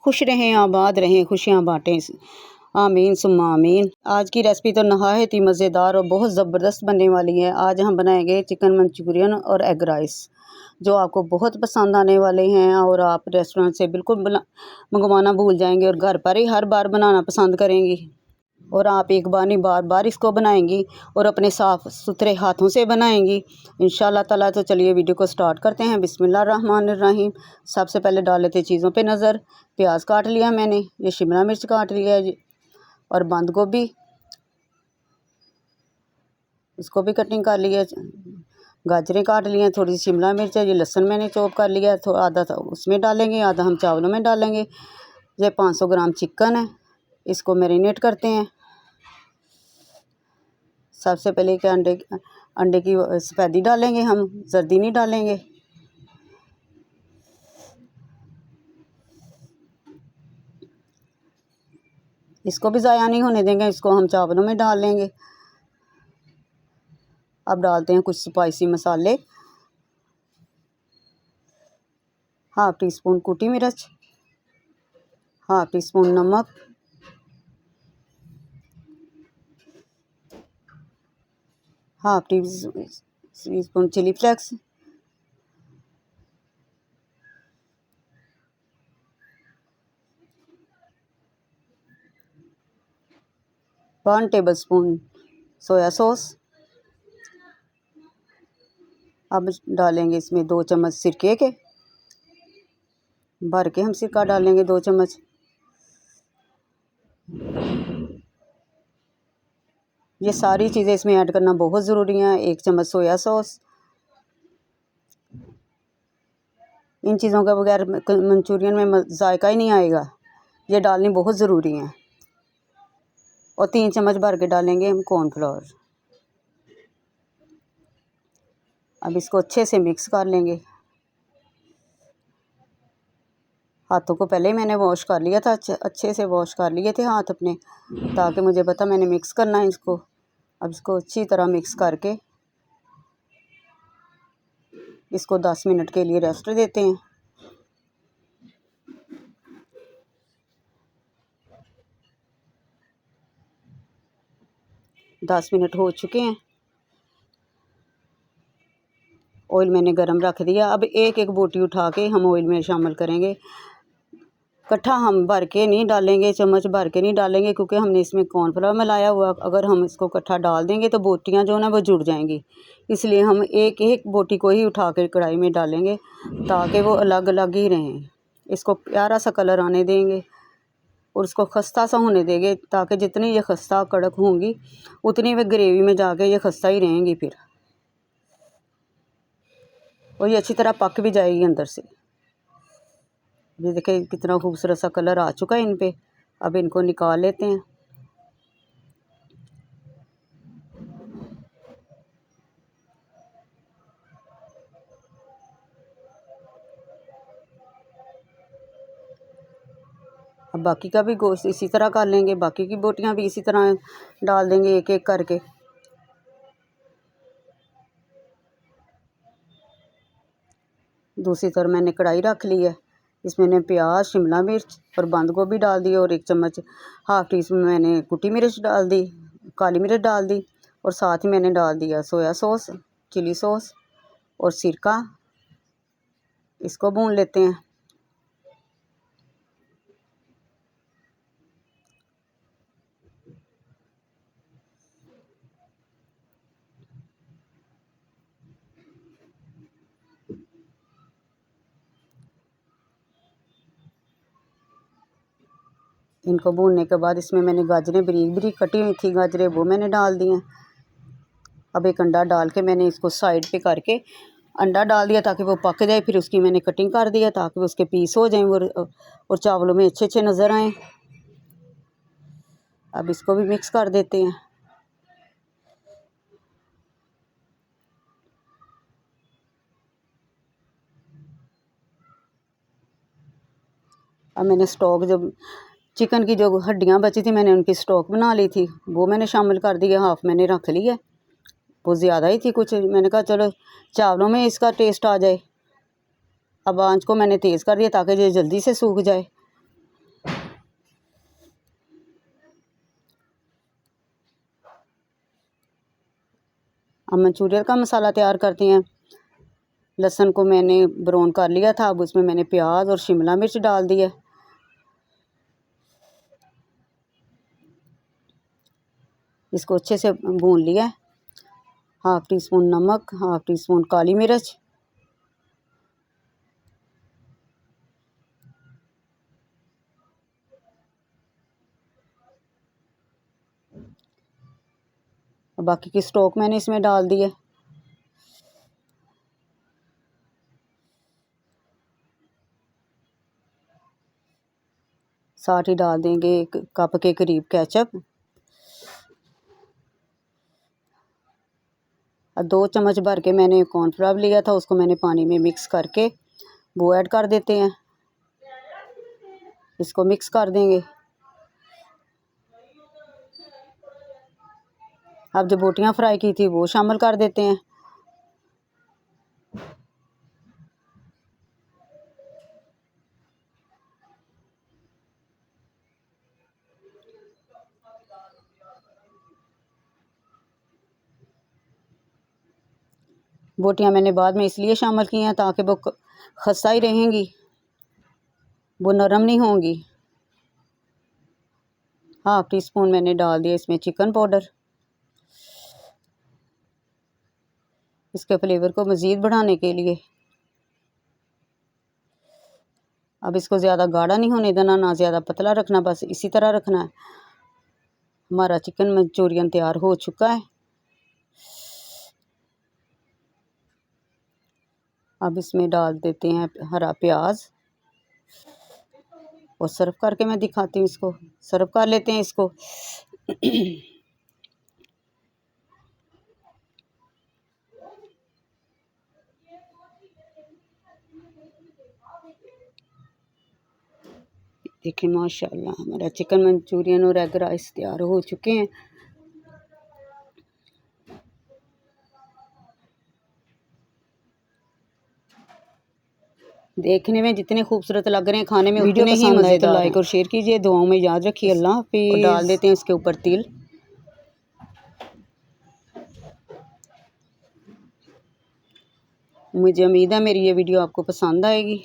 खुश रहें, आबाद रहें, खुशियाँ बाँटें। आमीन सुम्मा आमीन। आज की रेसिपी तो नहायत ही मज़ेदार और बहुत ज़बरदस्त बनने वाली है। आज हम बनाएंगे चिकन मंचूरियन और एग राइस, जो आपको बहुत पसंद आने वाले हैं और आप रेस्टोरेंट से बिल्कुल मंगवाना भूल जाएंगे और घर पर ही हर बार बनाना पसंद करेंगी। और आप एक बार नहीं बार बार इसको बनाएंगी और अपने साफ़ सुथरे हाथों से बनाएंगी इंशाल्लाह ताला। तो चलिए वीडियो को स्टार्ट करते हैं। बिस्मिल्लाहिर्रहमानिर्रहीम। सबसे पहले डाल लेते चीज़ों पे नज़र। प्याज काट लिया मैंने, ये शिमला मिर्च काट लिया है और बंद गोभी, इसको भी कटिंग कर लिया। गाजरें काट लिए हैं, थोड़ी सी शिमला मिर्च है, ये लहसुन मैंने चॉप कर लिया है। थोड़ा आधा उसमें डालेंगे, आधा हम चावलों में डालेंगे। ये 500 ग्राम चिकन है, इसको मैरिनेट करते हैं। सबसे पहले कि अंडे की सफ़ेदी डालेंगे, हम जर्दी नहीं डालेंगे। इसको भी ज़ाया नहीं होने देंगे, इसको हम चावलों में डाल लेंगे। अब डालते हैं कुछ स्पाइसी मसाले। हाफ़ टी स्पून कुटी मिर्च, हाफ़ टी स्पून नमक, half teaspoon chilli flakes, one tablespoon soya sauce. अब डालेंगे इसमें 2 चम्मच सिरके के, भर के हम सिरका डालेंगे 2 चम्मच। ये सारी चीज़ें इसमें ऐड करना बहुत ज़रूरी है। 1 चम्मच सोया सॉस। इन चीज़ों के बगैर मंचूरियन में जायका ही नहीं आएगा, ये डालनी बहुत ज़रूरी है। और 3 चम्मच भर के डालेंगे हम कॉर्नफ्लोर। अब इसको अच्छे से मिक्स कर लेंगे। हाथों को पहले ही मैंने वॉश कर लिया था, अच्छे से वॉश कर लिए थे हाथ अपने, ताकि मुझे पता मैंने मिक्स करना है इसको। अब इसको अच्छी तरह मिक्स करके इसको 10 मिनट के लिए रेस्ट देते हैं। दस मिनट हो चुके हैं। ऑयल मैंने गरम रख दिया। अब एक एक बोटी उठा के हम ऑयल में शामिल करेंगे। इकट्ठा हम भर के नहीं डालेंगे, चम्मच भर के नहीं डालेंगे, क्योंकि हमने इसमें कॉर्नफ्लोर मिलाया हुआ। अगर हम इसको इकट्ठा डाल देंगे तो बोटियां जो है ना वो जुड़ जाएंगी। इसलिए हम एक एक बोटी को ही उठा के कढ़ाई में डालेंगे, ताकि वो अलग अलग ही रहें। इसको प्यारा सा कलर आने देंगे और इसको खस्ता सा होने देंगे, ताकि जितनी ये खस्ता कड़क होंगी उतनी वे ग्रेवी में जाके ये खस्ता ही रहेंगी फिर, और ये अच्छी तरह पक भी जाएगी अंदर से। ये देखिए कितना खूबसूरत सा कलर आ चुका है इन पे। अब इनको निकाल लेते हैं। अब बाकी का भी गोश्त इसी तरह कर लेंगे, बाकी की बोटियां भी इसी तरह डाल देंगे एक एक करके। दूसरी तरफ मैंने कढ़ाई रख ली है, इसमें मैंने प्याज, शिमला मिर्च और बंद गोभी डाल दी, और 1 चम्मच हाफ़ टी स्पून मैंने कुटी मिर्च डाल दी, काली मिर्च डाल दी, और साथ ही मैंने डाल दिया सोया सॉस, चिली सॉस और सिरका। इसको भून लेते हैं। इनको भूनने के बाद इसमें मैंने गाजरें बारीक बारीक कटी हुई थी, गाजरें वो मैंने डाल दी हैं। अब एक अंडा डाल के मैंने इसको साइड पे करके अंडा डाल दिया, ताकि वो पक जाए। फिर उसकी मैंने कटिंग कर दिया, ताकि वो उसके पीस हो जाएं और चावलों में अच्छे अच्छे नज़र आएँ। अब इसको भी मिक्स कर देते हैं। अब मैंने स्टॉक, जब चिकन की जो हड्डियां बची थी मैंने उनकी स्टॉक बना ली थी, वो मैंने शामिल कर दिया। हाफ़ मैंने रख लिया, वो ज़्यादा ही थी कुछ। मैंने कहा चलो चावलों में इसका टेस्ट आ जाए। अब आंच को मैंने तेज़ कर दिया, ताकि ये जल्दी से सूख जाए। अब मंचूरियन का मसाला तैयार करते हैं। लहसुन को मैंने ब्राउन कर लिया था। अब उसमें मैंने प्याज और शिमला मिर्च डाल दिया। इसको अच्छे से भून लिया। हाफ़ टी स्पून नमक, हाफ़ टी स्पून काली मिर्च, और बाकी की स्टॉक मैंने इसमें डाल दी है। साथ ही डाल देंगे 1 कप के करीब केचप और 2 चम्मच भर के मैंने कॉर्नफ्लावर लिया था, उसको मैंने पानी में मिक्स करके वो ऐड कर देते हैं। इसको मिक्स कर देंगे। अब जो बोटियां फ्राई की थी वो शामिल कर देते हैं। बोटियां मैंने बाद में इसलिए शामिल की हैं ताकि वो खस्ता ही रहेंगी, वो नरम नहीं होंगी। हाफ़ टी स्पून मैंने डाल दिया इसमें चिकन पाउडर, इसके फ्लेवर को मज़ीद बढ़ाने के लिए। अब इसको ज़्यादा गाढ़ा नहीं होने देना, ना ज़्यादा पतला रखना, बस इसी तरह रखना है। हमारा चिकन मंचूरियन तैयार हो चुका है। अब इसमें डाल देते हैं हरा प्याज और सर्व करके मैं दिखाती हूँ। इसको सर्व कर लेते हैं इसको। देखिए माशाल्लाह हमारा चिकन मंचूरियन और एग राइस तैयार हो चुके हैं। देखने में जितने खूबसूरत लग रहे हैं, खाने में उतने ही मज़ेदार हैं। तो लाइक और शेयर कीजिए, दुआओं में याद रखिए। अल्लाह हाफ़िज़। और डाल देते हैं इसके ऊपर तिल। मुझे उम्मीद है मेरी ये वीडियो आपको पसंद आएगी।